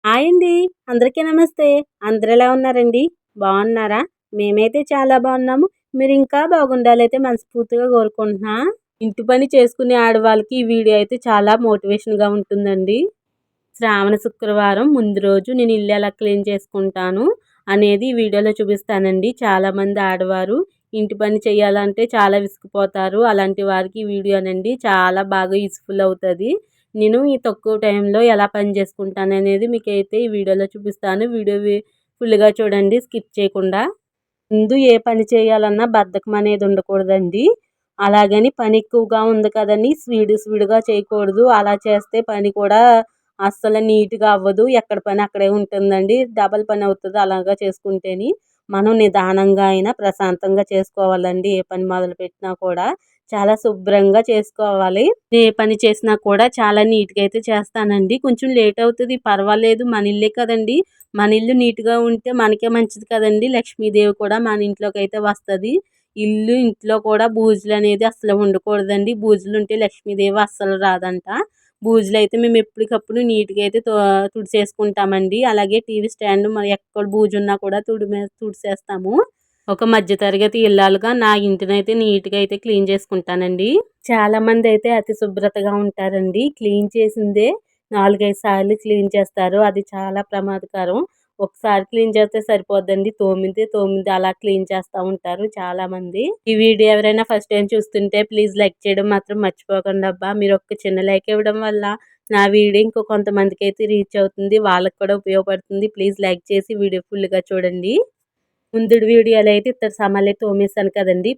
Hi అండి. అందరికీ నమస్తే. అందరూ ఎలా ఉన్నారండి? బాగున్నారా? మేమైతే చాలా బాగున్నాము. మీరింకా బాగుండాలైతే మనస్ఫూర్తిగా కోరుకుంటున్నా. ఇంటి పని చేసుకునే ఆడవాళ్ళకి ఈ వీడియో అయితే చాలా మోటివేషన్‌గా ఉంటుందండి. శ్రావణ శుక్రవారం ముందు రోజు నేను ఇల్లు ఎలా క్లీన్ చేసుకుంటాను అనేది ఈ వీడియోలో చూపిస్తానండి. చాలామంది ఆడవారు ఇంటి పని చేయాలంటే చాలా విసిగిపోతారు. అలాంటి వారికి ఈ వీడియోనండి చాలా బాగా యూజ్‌ఫుల్ అవుతది. నేను ఈ తక్కువ టైంలో ఎలా పని చేసుకుంటాననేది మీకైతే ఈ వీడియోలో చూపిస్తాను. ఫుల్‌గా చూడండి స్కిప్ చేయకుండా. ముందు ఏ పని చేయాలన్నా బద్ధకం అనేది ఉండకూడదండి. అలాగని పని ఎక్కువగా ఉంది కదని స్పీడ్‌గా చేయకూడదు. అలా చేస్తే పని కూడా అస్సలు నీట్‌గా అవ్వదు. ఎక్కడ పని అక్కడే ఉంటుందండి. డబల్ పని అవుతది అలాగా చేసుకుంటేని. మనం నిదానంగా అయినా ప్రశాంతంగా చేసుకోవాలండి. ఏ పని మొదలుపెట్టినా కూడా చాలా శుభ్రంగా చేసుకోవాలి. ఏ పని చేసినా కూడా చాలా నీట్‌గా అయితే చేస్తానండి. కొంచెం లేట్ అవుతది పర్వాలేదు మన ఇల్లే కదండీ! మన ఇల్లు నీట్‌గా ఉంటే మనకే మంచిది కదండీ! లక్ష్మీదేవి కూడా మన ఇంట్లోకైతే వస్తది. ఇంట్లో కూడా బూజులనేది అస్సలు ఉండకూడదండి. బూజులుంటే లక్ష్మీదేవి అస్సలు రాదంట. బూజులైతే మేము ఎప్పటికప్పుడు నీట్‌గా అయితే తుడిచేసుకుంటామండి. అలాగే టీవీ స్టాండ్ మరి ఎక్కడ బూజున్నా కూడా తుడిచేస్తాము. ఒక మధ్య తరగతి ఇల్లాలుగా నా ఇంటినైతే నీట్‌గా అయితే క్లీన్ చేసుకుంటానండి. చాలామందైతే అతి శుభ్రతగా ఉంటారండి. క్లీన్ చేసిందే 4, 5 సార్లు క్లీన్ చేస్తారు. అది చాలా ప్రమాదకరం. ఒకసారి క్లీన్ చేస్తే సరిపోద్దండి. తోమిందే అలా క్లీన్ చేస్తా ఉంటారు చాలామంది. ఈ వీడియో ఎవరైనా ఫస్ట్ టైమ్ చూస్తుంటే ప్లీజ్ లైక్ చేయడం మాత్రం మర్చిపోకండబ్బా. మీరొక్క చిన్న లైక్ ఇవ్వడం వల్ల నా వీడియో ఇంకో కొంతమందికైతే రీచ్ అవుతుంది. వాళ్ళకి కూడా ఉపయోగపడుతుంది. ప్లీజ్ లైక్ చేసి వీడియో ఫుల్‌గా చూడండి. ముందుడి వీడియోలో అయితే ఇత్తడి సామాన్లయి తోమేసాను కదండీ!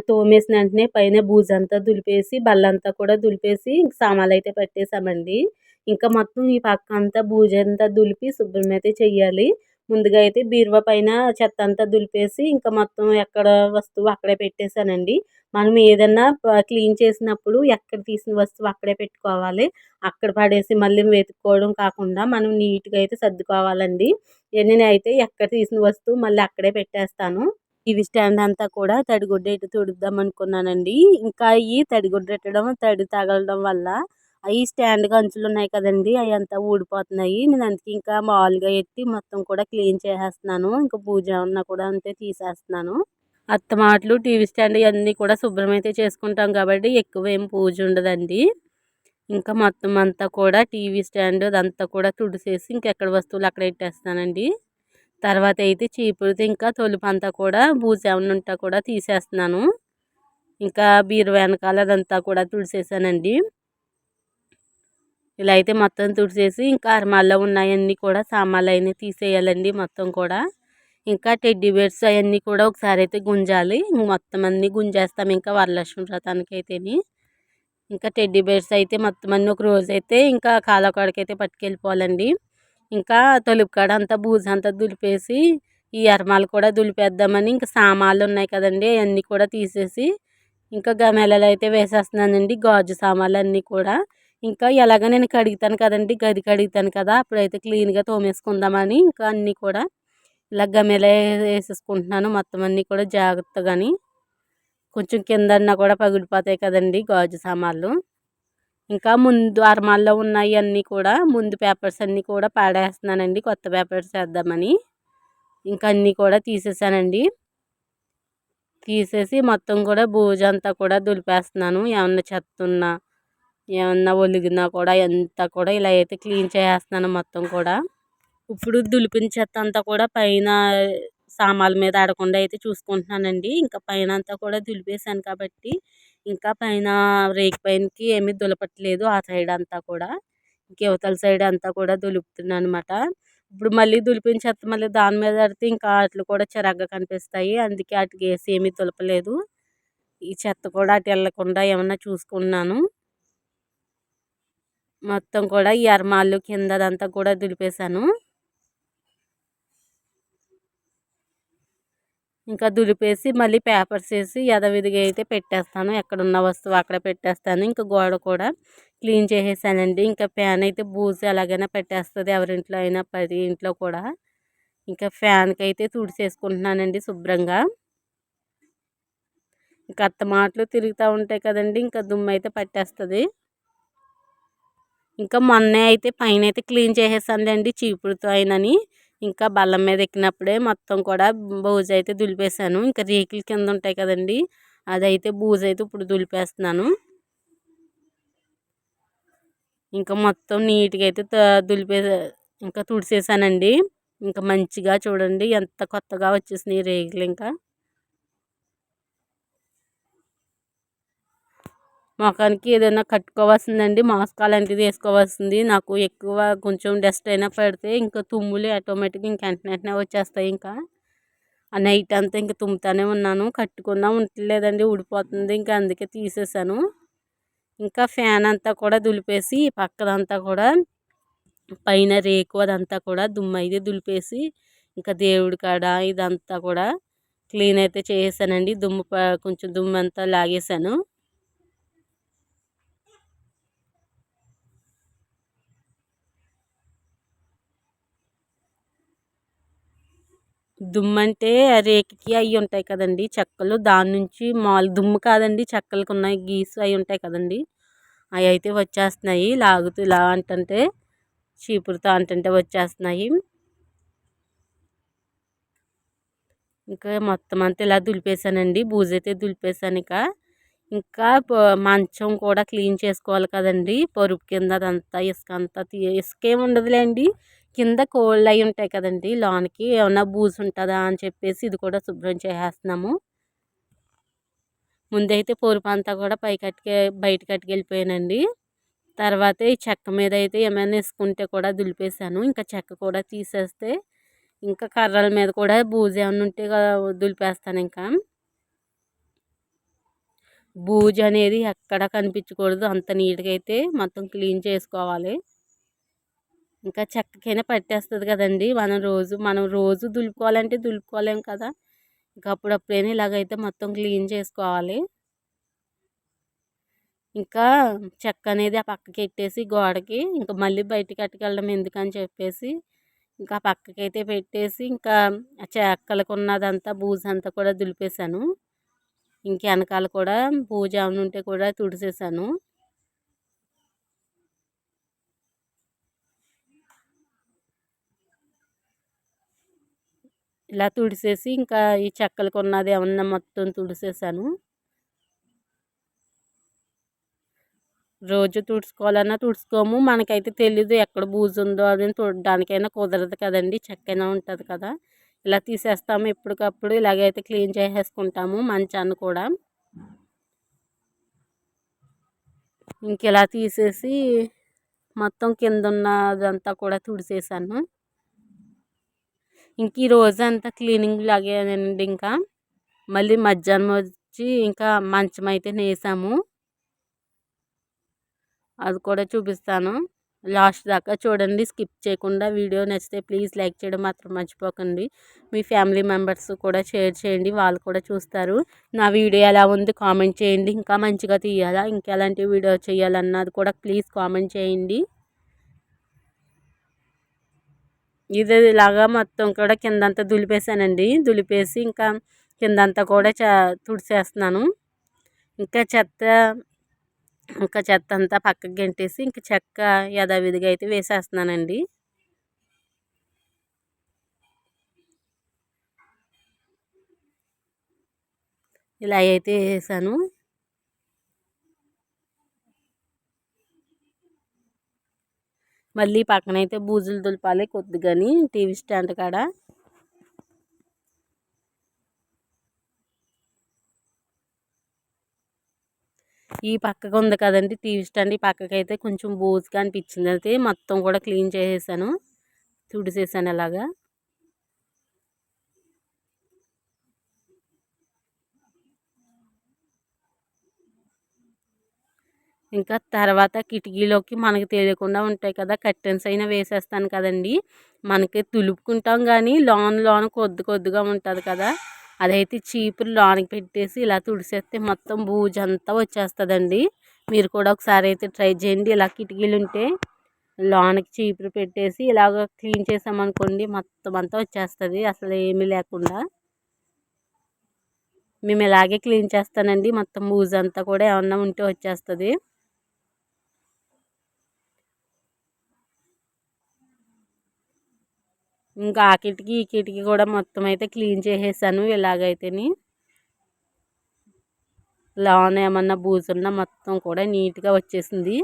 తోమేసిన వెంటనే పైన బూజంతా దులిపేసి, బల్లంతా కూడా దులిపేసి ఇంక సామాన్లయితే పెట్టేసామండి. ఇంకా మొత్తం ఈ పక్కంతా బూజంతా దులిపి శుభ్రమైతే చెయ్యాలి. ముందుగా అయితే బీరువా పైన చెత్తంతా దులిపేసి, ఇంకా మొత్తం ఎక్కడ వస్తువు అక్కడే పెట్టేసానండి. మనం ఏదన్నా క్లీన్ చేసినప్పుడు ఎక్కడ తీసిన వస్తువు అక్కడే పెట్టుకోవాలి. అక్కడ పడేసి మళ్ళీ వెతుక్కోవడం కాకుండా మనం నీట్‌గా అయితే సర్దుకోవాలండి. నేనైతే ఎక్కడ తీసిన వస్తువు మళ్ళీ అక్కడే పెట్టేస్తాను. టీవీ స్టాండ్ అంతా కూడా తడిగుడ్డేట్టి తుడుద్దాం అనుకున్నానండి. ఇంకా ఈ తడిగుడ్డెట్టడం, తడి తగలడం వల్ల ఈ స్టాండ్‌కి అంచులున్నాయి కదండీ! అయంతా ఊడిపోతున్నాయి. నేను అందుకే ఇంకా మామూలుగా ఎట్టి మొత్తం కూడా క్లీన్ చేసేస్తున్నాను. ఇంకా బూజు ఏమన్నా కూడా ఉంటే తీసేస్తున్నాను. అత్తమాట్లు, టీవీ స్టాండ్ ఇయన్నీ కూడా శుభ్రమైతే చేసుకుంటాం కాబట్టి ఎక్కువేం బూజుండదండి. ఇంకా మొత్తం అంతా కూడా టీవీ స్టాండ్ అదంతా కూడా తుడిసేసి ఇంకెక్కడ వస్తువులు అక్కడ ఎట్టేస్తానండి. తర్వాత అయితే చీపురుతో ఇంకా తొలుపంతా కూడా బూజేమన్నా ఉంటే కూడా తీసేస్తున్నాను. ఇంకా బీరువా వెనకాల అదంతా కూడా తుడిసేసానండి. ఇలా అయితే మొత్తం తుడిసేసి ఇంకా అరమాల్లో ఉన్నాయన్నీ కూడా సామాన్లన్నీ తీసేయాలండి మొత్తం కూడా. ఇంకా టెడ్డీ బేర్స్ అవన్నీ కూడా ఒకసారి అయితే గుంజాలి. మొత్తం అన్నీ గుంజేస్తాం ఇంకా వరలక్ష్మి వ్రతానికైతేని. ఇంకా టెడ్డీ బేర్స్ అయితే మొత్తం అన్నీ ఒక రోజైతే ఇంకా కాళ్ళకాడికైతే పట్టుకెళ్ళిపోవాలండి. ఇంకా తలుపు కాడ అంతా బూజంతా దులిపేసి, ఈ అరమాలు కూడా దులిపేద్దామని ఇంక సామాన్లున్నాయి కదండీ! అయన్నీ కూడా తీసేసి, ఇంకా గమేలాలు అయితే వేసేస్తున్నానండి. గాజు సామాన్లన్నీ కూడా. ఇంకా ఎలాగో నేను కడుగుతాను కదండీ! గది కడుగుతాను కదా! అప్పుడైతే క్లీన్‌గా తోమేసుకుందామని ఇంకా అన్నీ కూడా ఇలా గమేలా ఏసేసుకుంటున్నాను మొత్తం అన్నీ కూడా జాగ్రత్తగాని. కొంచెం కిందన్నా కూడా పగిలిపోతాయి కదండీ గాజు సామాన్లు. ఇంకా ముందు అరమాల్లో ఉన్నయన్నీ కూడా ముందు పేపర్స్ అన్నీ కూడా పాడేస్తున్నానండి. కొత్త పేపర్స్ ఏద్దామని. ఇంకా అన్నీ కూడా తీసేసానండి. తీసేసి మొత్తం కూడా బూజంతా కూడా దులిపేస్తున్నాను. ఏమన్నా చెత్తున్నా, ఏమన్నా ఒలిగినా కూడా అంతా కూడా ఇలా అయితే క్లీన్ చేసేస్తున్నాను మొత్తం కూడా. ఇప్పుడు దులిపిన చెత్త అంతా కూడా పైన సామాన్ల మీద ఆడకుండా అయితే చూసుకుంటున్నానండి. ఇంకా పైనంతా కూడా దులిపేసాను కాబట్టి, ఇంకా పైన రేకు పైనకి ఏమీ దులపట్లేదు ఆ సైడ్ అంతా కూడా. ఇంక ఇవతల సైడ్ అంతా కూడా దులుపుతున్నాననమాట. ఇప్పుడు మళ్ళీ దులిపిన చెత్త మళ్ళీ దాని మీద ఎడితే ఇంకా ఆటిలు కూడా చిరాగ్గా కనిపిస్తాయి. అందుకే ఆటికేసి ఏమీ దులపలేదు. ఈ చెత్త కూడా అటు ఎళ్ళకుండా ఏమన్నా చూసుకున్నాను. మొత్తం కూడా ఈ అరమాలు కిందదంతా కూడా దులిపేశాను. ఇంకా దులిపేసి మళ్ళీ పేపర్స్ ఏసి యథావిధిగా అయితే పెట్టేస్తాను. ఎక్కడున్న వస్తువు అక్కడే పెట్టేస్తాను. ఇంకా గోడ కూడా క్లీన్ చేసేసానండి. ఇంకా ఫ్యాన్ అయితే బూజు ఎలాగైనా పెట్టేస్తది ఎవరింట్లో అయినా ప్రతి ఇంట్లో కూడా. ఇంకా ఫ్యాన్‌కైతే తుడిచేసుకుంటున్నానండి శుభ్రంగా. ఇంకా అత్తమాట్లు తిరుగుతా ఉంటాయి కదండీ! ఇంకా దుమ్మయితే పట్టేస్తది. ఇంకా మొన్నే అయితే పైన అయితే క్లీన్ చేసేసానులేండి చీపురుతో అయినని. ఇంకా బల్లం మీద ఎక్కినప్పుడే మొత్తం కూడా బూజైతే దులిపేశాను. ఇంకా రేకుల కింద ఉంటాయి కదండి, అదైతే బూజైతే ఇప్పుడు దులిపేస్తున్నాను. ఇంకా మొత్తం నీట్గా అయితే దులిపే ఇంకా తుడిసేసానండి. ఇంకా మంచిగా చూడండి ఎంత కొత్తగా వచ్చేసినాయి రేకులు. ఇంకా మొఖానికి ఏదైనా కట్టుకోవాల్సిందండి, మాస్క్ అలాంటిది వేసుకోవాల్సింది. నాకు ఎక్కువ కొంచెం డస్ట్ అయినా పడితే ఇంకా తుమ్ములు ఆటోమేటిక్గా ఇంక వెంటనే వచ్చేస్తాయి. ఇంకా ఆ నైట్ అంతా ఇంకా తుమ్ముతానే ఉన్నాను, కట్టుకున్నా ఉండలేదండి, ఊడిపోతుంది. ఇంకా అందుకే తీసేసాను. ఇంకా ఫ్యాన్ అంతా కూడా దులిపేసి పక్కదంతా కూడా పైన రేకు అదంతా కూడా దుమ్ము అయితే దులిపేసి ఇంకా దేవుడి కాడ ఇదంతా కూడా క్లీన్ అయితే చేసేసానండి. కొంచెం దుమ్ము అంతా లాగేశాను. దుమ్ము అంటే రేకుకి అవి ఉంటాయి కదండి చెక్కలు, దాని నుంచి దుమ్ము కాదండి, చెక్కలకు ఉన్నాయి గీసు అవి ఉంటాయి కదండి, అవి అయితే వచ్చేస్తున్నాయి. లాగుతూ ఇలా అంటుంటే చీపురుతో అంటుంటే వచ్చేస్తున్నాయి. ఇంకా మొత్తం అంతా ఇలా దులిపేసానండి, బూజైతే దులిపేసాను. ఇంకా మంచం కూడా క్లీన్ చేసుకోవాలి కదండి, పరుపు కింద అదంతా ఇసుక అంతా ఇసుక ఏమి ఉండదులేండి, కింద కోళ్ళు అవి ఉంటాయి కదండి, లోనికి ఏమన్నా బూజు ఉంటుందా అని చెప్పేసి ఇది కూడా శుభ్రం చేసేస్తున్నాము. ముందైతే పరుపు అంతా కూడా బయటకి కట్టుకెళ్ళిపోయానండి. తర్వాత ఈ చెక్క మీద అయితే ఏమైనా ఇసుకుంటే కూడా దులిపేశాను. ఇంకా చెక్క కూడా తీసేస్తే ఇంకా కర్రల మీద కూడా బూజు ఏమైనా ఉంటే దులిపేస్తాను. ఇంకా బూజు అనేది ఎక్కడ కనిపించకూడదు, అంత నీట్గా అయితే మొత్తం క్లీన్ చేసుకోవాలి. ఇంకా చెక్కకైనా పట్టేస్తుంది కదండి, మనం రోజు దులుపుకోవాలంటే దులుపుకోలేం కదా. ఇంకా అప్పుడప్పుడైనా ఇలాగైతే మొత్తం క్లీన్ చేసుకోవాలి. ఇంకా చెక్క అనేది ఆ పక్కకి ఎట్టేసి గోడకి ఇంకా మళ్ళీ బయటికి అట్టుకెళ్ళడం ఎందుకని చెప్పేసి ఇంకా పక్కకైతే పెట్టేసి ఇంకా చెక్కలకు ఉన్నదంతా బూజు అంతా కూడా దులిపేశాను. ఇంక వెనకాల కూడా బూజు ఏమైనా ఉంటే కూడా తుడిసేసాను. ఇలా తుడిసేసి ఇంకా ఈ చెక్కలకు ఉన్నది ఏమన్నా మొత్తం తుడిసేసాను. రోజు తుడుచుకోవాలన్నా తుడుచుకోము, మనకైతే తెలీదు ఎక్కడ బూజు ఉందో అది చూడడానికైనా కుదరదు కదండి, చెక్కైనా ఉంటుంది కదా. ఇలా తీసేస్తాము ఎప్పటికప్పుడు, ఇలాగైతే క్లీన్ చేసేసుకుంటాము మంచాన్ని కూడా. ఇంక ఇలా తీసేసి మొత్తం కింద ఉన్నదంతా కూడా తుడిసేసాను. ఇంక ఈ రోజంతా క్లీనింగ్ లాగేనండి. ఇంకా మళ్ళీ మధ్యాహ్నం వచ్చి ఇంకా మంచం అయితే నేసాము, అది కూడా చూపిస్తాను. లాస్ట్ దాకా చూడండి, స్కిప్ చేయకుండా. వీడియో నచ్చితే ప్లీజ్ లైక్ చేయడం మాత్రం మర్చిపోకండి. మీ ఫ్యామిలీ మెంబర్స్ కూడా షేర్ చేయండి, వాళ్ళు కూడా చూస్తారు. నా వీడియో ఎలా ఉంది కామెంట్ చేయండి. ఇంకా మంచిగా తీయాలా, ఇంకా ఎలాంటి వీడియో చేయాలన్నది కూడా ప్లీజ్ కామెంట్ చేయండి. ఇది ఇలాగా మొత్తం కూడా కిందంతా దులిపేసానండి. దులిపేసి ఇంకా కిందంతా కూడా తుడిచేస్తున్నాను. ఇంకా చెత్త అంతా పక్కకి గెంటేసి ఇంకా చెక్క యథావిధిగా అయితే వేసేస్తున్నానండి. ఇలా అయితే వేసాను. మళ్ళీ పక్కనైతే బూజులు దులపాలి కొద్దిగాని టీవీ స్టాండ్ కాడ. ఈ పక్కకు ఉంది కదండి టీవీ స్టాండ్, ఈ పక్కకైతే కొంచెం బూజుగా అనిపించింది, అయితే మొత్తం కూడా క్లీన్ చేసేసాను, తుడిసేసాను అలాగా. ఇంకా తర్వాత కిటికీలోకి మనకు తెలియకుండా ఉంటాయి కదా, కర్టెన్స్ అయినా వేసేస్తాను కదండి. మనకి తులుపుకుంటాం కానీ లోన కొద్దిగా ఉంటుంది కదా, అదైతే చీపురు లోనికి పెట్టేసి ఇలా తుడిసేస్తే మొత్తం బూజు అంతా వచ్చేస్తుందండి. మీరు కూడా ఒకసారి అయితే ట్రై చేయండి. ఇలా కిటికీలు ఉంటే లోనికి చీపురు పెట్టేసి ఇలాగ క్లీన్ చేసామనుకోండి మొత్తం అంతా వచ్చేస్తుంది అసలు ఏమీ లేకుండా. మేము ఇలాగే క్లీన్ చేస్తానండి, మొత్తం బూజు అంతా కూడా ఏమన్నా ఉంటే వచ్చేస్తుంది. ఇంకా ఆ కిటికీ ఈ కిటికీ కూడా మొత్తం అయితే క్లీన్ చేసేసాను. ఇలాగైతేని లోన ఏమన్నా బూజున్నా మొత్తం కూడా నీట్గా వచ్చేసింది.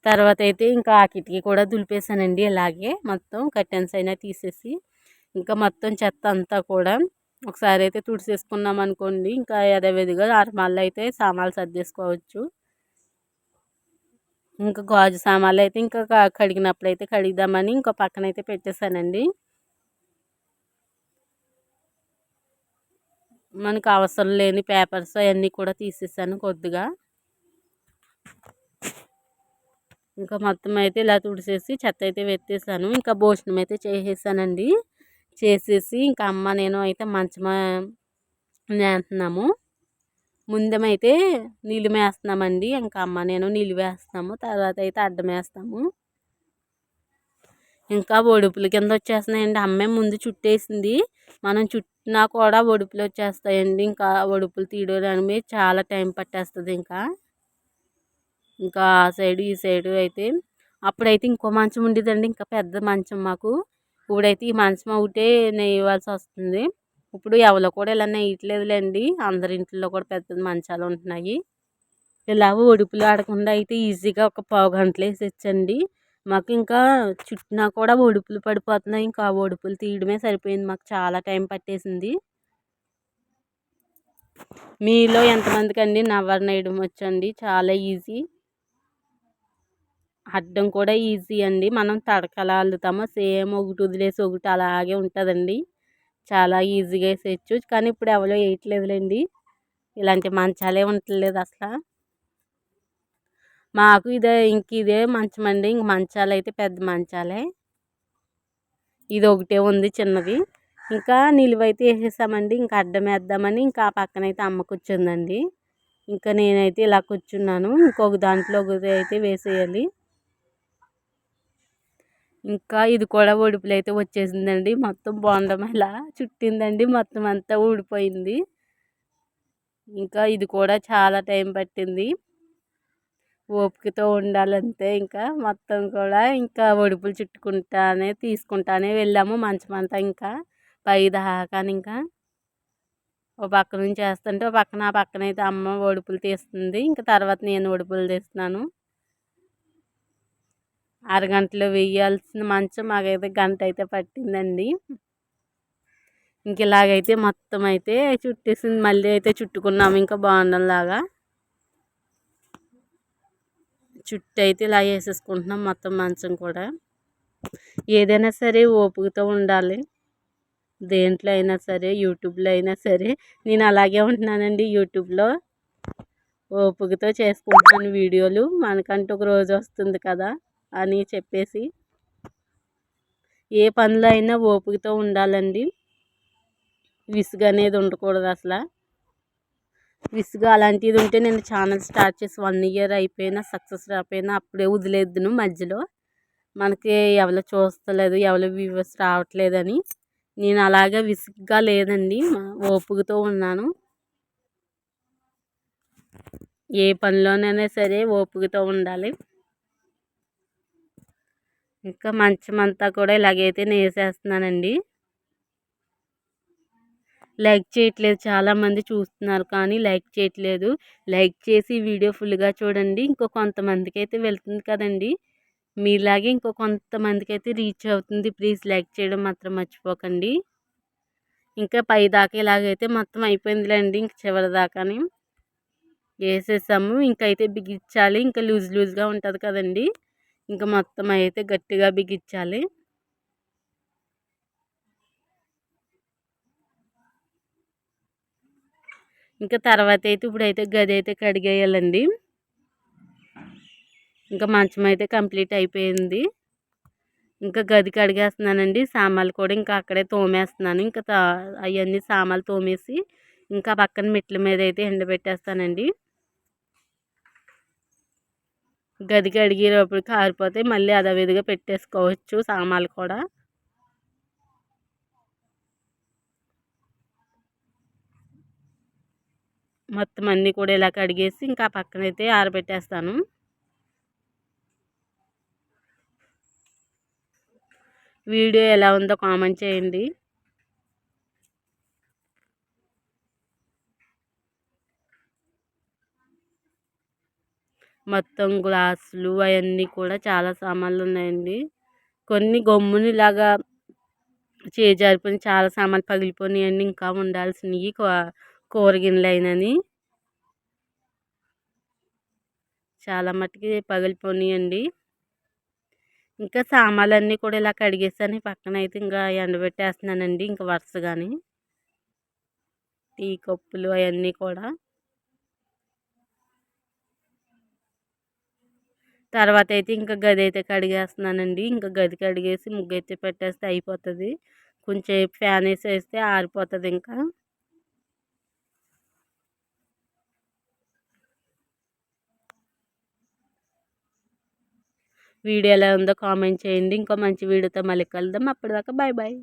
తర్వాత అయితే ఇంకా ఆ కిటికీ కూడా దులిపేసానండి. ఇలాగే మొత్తం కర్టెన్స్ అయినా తీసేసి ఇంకా మొత్తం చెత్త అంతా కూడా ఒకసారి అయితే తుడిసేసుకున్నాం అనుకోండి, ఇంకా యథావిధిగా మళ్ళీ అయితే సామాన్లు సర్దేసుకోవచ్చు. ఇంకా గాజు సామాన్లు అయితే ఇంకా కడిగినప్పుడు అయితే కడిగిద్దామని ఇంకో పక్కన అయితే పెట్టేశానండి. మనకు అవసరం లేని పేపర్స్ అవన్నీ కూడా తీసేసాను కొద్దిగా. ఇంకా మొత్తం అయితే ఇలా తుడిసేసి చెత్త అయితే వెత్తేసాను. ఇంకా భోజనం అయితే చేసేసానండి. చేసేసి ఇంకా అమ్మ నేను అయితే మంచం నేస్తున్నాము. ముందమైతే నిలుమేస్తున్నామండి. ఇంకా అమ్మ నేను నిలువేస్తాము, తర్వాత అయితే అడ్డం వేస్తాము. ఇంకా ఒడుపుల కింద వచ్చేస్తున్నాయండి. అమ్మే ముందు చుట్టేసింది, మనం చుట్టినా కూడా ఒడుపులు వచ్చేస్తాయండి. ఇంకా ఒడుపులు తీయడానికి చాలా టైం పట్టేస్తుంది. ఇంకా ఆ సైడు ఈ సైడు అయితే అప్పుడైతే ఇంకో మంచం ఉండేదండి, ఇంకా పెద్ద మంచం మాకు. ఇప్పుడైతే ఈ మంచం ఒకటే నెయ్యవలసి వస్తుంది. ఇప్పుడు ఎవరు కూడా ఇలా నెయ్యట్లేదులేండి, అందరి ఇంట్లో కూడా పెద్ద మంచాలు ఉంటున్నాయి. ఇలా ఒడుపులు ఆడకుండా అయితే ఈజీగా ఒక పావు గంటలో వేసేయచ్చండి. మాకు ఇంకా చుట్టినా కూడా ఒడుపులు పడిపోతున్నాయి. ఇంకా ఆ ఒడుపులు తీయడమే సరిపోయింది, మాకు చాలా టైం పట్టేసింది. మీలో ఎంతమందికి అండి నవ్వర నేయడం వచ్చండి? చాలా ఈజీ. అడ్డం కూడా ఈజీ అండి. మనం తడకలా అల్లుతామో సేమ్ ఒకటి వదిలేసి ఒకటి అలాగే ఉంటుందండి. చాలా ఈజీగా వేసేయచ్చు. కానీ ఇప్పుడు ఎవరో వేయట్లేదులేండి, ఇలాంటి మంచాలే ఉండట్లేదు అసలు. మాకు ఇదే మంచం అండి. ఇంక మంచాలు అయితే పెద్ద మంచాలే. ఇది ఒకటే ఉంది చిన్నది. ఇంకా నిలువైతే వేసేసామండి. ఇంకా అడ్డం వేద్దామని ఇంకా ఆ పక్కనైతే అమ్మ కూర్చుందండి. ఇంకా నేనైతే ఇలా కూర్చున్నాను. ఇంకొక దాంట్లో ఒకటి అయితే వేసేయాలి. ఇంకా ఇది కూడా ఒడుపులు అయితే వచ్చేసిందండి. మొత్తం బొండం ఇలా చుట్టిందండి, మొత్తం అంతా ఊడిపోయింది. ఇంకా ఇది కూడా చాలా టైం పట్టింది. ఓపికతో ఉండాలంతే. ఇంకా మొత్తం కూడా ఇంకా ఒడుపులు చుట్టుకుంటానే తీసుకుంటానే వెళ్ళాము మంచమంతా. ఇంకా పై దాకాని ఇంకా ఓ పక్క నుంచి వేస్తుంటే ఓ పక్కన ఆ పక్కన అయితే అమ్మ ఒడుపులు తీస్తుంది. ఇంకా తర్వాత నేను ఒడుపులు తీస్తున్నాను. అరగంటలో వేయాల్సిన మంచం మాకైతే గంట అయితే పట్టిందండి. ఇంక ఇలాగైతే మొత్తం అయితే చుట్టేసింది. మళ్ళీ అయితే చుట్టుకున్నాము ఇంకా బాగుండంలాగా. చుట్టూ అయితే ఇలా వేసేసుకుంటున్నాం మొత్తం మంచం కూడా. ఏదైనా సరే ఓపికతో ఉండాలి, దేంట్లో అయినా సరే. యూట్యూబ్లో అయినా సరే నేను అలాగే ఉంటున్నానండి. యూట్యూబ్లో ఓపికతో చేసుకుంటున్నాను వీడియోలు. మనకంటూ ఒక రోజు వస్తుంది కదా అని చెప్పేసి ఏ పనిలో అయినా ఓపికతో ఉండాలండి. విసుగు అనేది ఉండకూడదు అసలు. విసుగు అలాంటిది ఉంటే నేను ఛానల్ స్టార్ట్ చేసి 1 ఇయర్ అయిపోయినా సక్సెస్ రాకపోయినా అప్పుడే వదిలేద్దును మధ్యలో. మనకి ఎవరు చూస్తలేదు, ఎవరు వ్యూవర్స్ రావట్లేదని నేను అలాగే విసుగ్గా లేదండి, ఓపికతో ఉన్నాను. ఏ పనిలోనైనా సరే ఓపికతో ఉండాలి. ఇంకా మంచం అంతా కూడా ఇలాగైతే నేసేస్తున్నానండి. లైక్ చేయట్లేదు, చాలామంది చూస్తున్నారు కానీ లైక్ చేయట్లేదు. లైక్ చేసి వీడియో ఫుల్గా చూడండి. ఇంకో కొంతమందికి అయితే వెళ్తుంది కదండి, మీలాగే ఇంకో కొంతమందికి అయితే రీచ్ అవుతుంది. ప్లీజ్ లైక్ చేయడం మాత్రం మర్చిపోకండి. ఇంకా పై దాకా ఇలాగైతే మొత్తం అయిపోయిందిలేండి. ఇంక చివరి దాకాని వేసేసాము. ఇంకైతే బిగించాలి. ఇంకా లూజ్గా ఉంటుంది కదండి, ఇంకా మొత్తం అయితే గట్టిగా బిగించాలి. ఇంకా తర్వాత అయితే ఇప్పుడైతే గది అయితే కడిగేయాలండి. ఇంకా మంచం అయితే కంప్లీట్ అయిపోయింది. ఇంకా గది కడిగేస్తున్నానండి. సామాన్లు కూడా ఇంకా అక్కడే తోమేస్తున్నాను. ఇంకా అవన్నీ సామాన్లు తోమేసి ఇంకా పక్కన మెట్ల మీద అయితే ఎండబెట్టేస్తానండి. గది కడిగేటప్పుడు కారిపోతే మళ్ళీ అదవిధిగా పెట్టేసుకోవచ్చు సామాన్లు కూడా. మొత్తం అన్నీ కూడా ఇలా కడిగేసి ఇంకా పక్కనైతే ఆరబెట్టేస్తాను. వీడియో ఎలా ఉందో కామెంట్ చేయండి. మొత్తం గ్లాసులు అవన్నీ కూడా చాలా సామాన్లు ఉన్నాయండి. కొన్ని గమ్ముని ఇలాగా చేజారిపోయి చాలా సామాన్లు పగిలిపోయినాయండి. ఇంకా ఉండాల్సినవి కూర గిన్నెలు అయినని చాలా మట్టుకి పగిలిపోయినాయండి. ఇంకా సామాన్లన్నీ కూడా ఇలా కడిగేసాను. పక్కన అయితే ఇంకా ఎండబెట్టేస్తున్నానండి ఇంకా వరుసగాని. టీ కప్పులు అవన్నీ కూడా. తర్వాత అయితే ఇంకా గది అయితే కడిగేస్తున్నానండి. ఇంకా గది కడిగేసి ముగ్గైతే పెట్టేస్తే అయిపోతుంది. కొంచెం ఫ్యాన్ వేసేస్తే ఆరిపోతుంది ఇంకా. వీడియో ఎలా ఉందో కామెంట్ చేయండి. ఇంకో మంచి వీడియోతో మళ్ళీ కలుద్దాం. అప్పటిదాకా బాయ్ బాయ్.